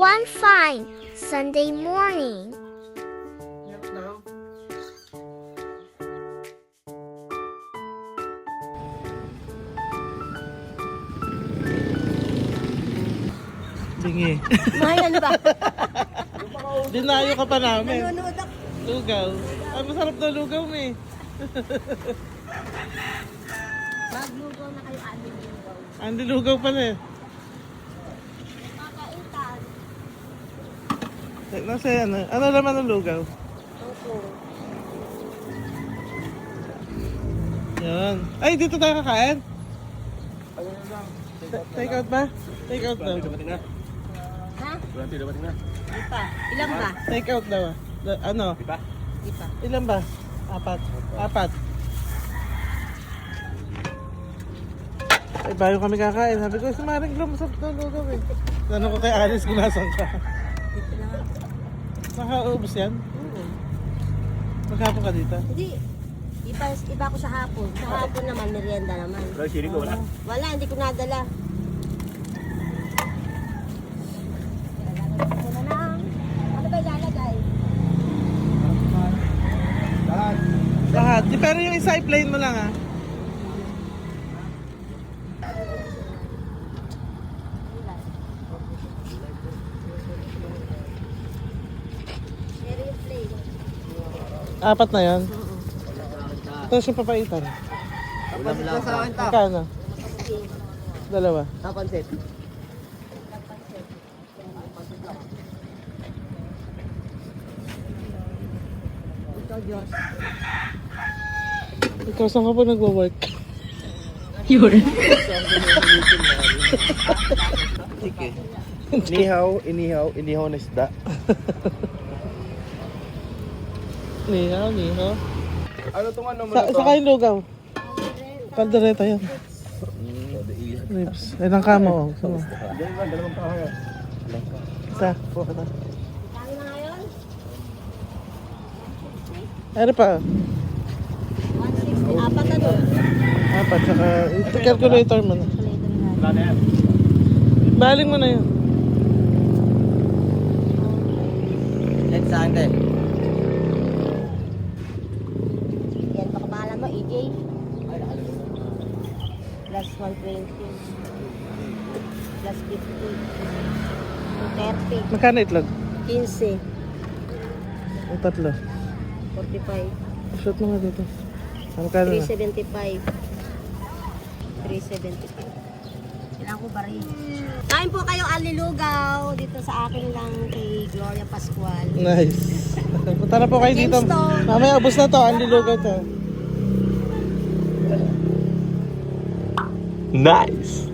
one fine Sunday morning. Bingi. Mahayan ba? Dinayo ka pa namin. Nanonood ako. Lugaw. Ay, masarap na lugaw mo eh. Maglugaw na kayo, amin lugaw. Andi lugaw pala eh. Kakaitan. Nasa ano naman ang lugaw? Opo. Yan. Ay, dito tayo kakain? Take out ba? Take out daw. Ha? Berarti dapat na. Di pa. Ilan ba? Take out daw. Ano? Di pa. Ilan ba? Apat. Ay, bayo kami kakain. Sabi ko, si Maring Glo, masarap na lugaw eh. Tanong ko kay Alice kung nasan ka. Makaubos yan? Oo. Maghapon ka dito? Hindi. Iba ko sa hapon. Sa hapon naman, merienda naman. Pero siring ko wala. Wala, hindi ko nadala. Muna lang. Ano ba ilalagay? Lahat. Pero yung isa i-plain mo lang ah. Meron yung plate. Apat na yan. Tapos yung papaitan. Magkano? Dalawa. Napansit. Ito, Diyos. Ikaw saan ka po nagwo-work? Sige. Inihaw na isda. Nihaw. Ano tong ano mo Saka yung lugaw. Kaldereta yan. Ribs. Ay, ng kamo. Oh. Sama. Dalawang tao yan. Isa. Po kita. Kami na ngayon? Ano pa? 160. Apat na doon. Apat. Saka calculator mo na. Wala na yan. Baling mo na yun. Let's saan din. Yan, baka bahala mo, EJ. Plus 120. Plus 50. 230. Magkano itlog? 15. Ang tatlo. 45. Shoot mo nga dito. Magkano na? 375. 375. Kailangan ko ba rin? Kain po kayo alilugaw dito sa akin lang kay Gloria Pascual. Nice. Punta na po kayo dito. Gemstone. Mamaya ubos na to. Ang lilugaw to. Nice!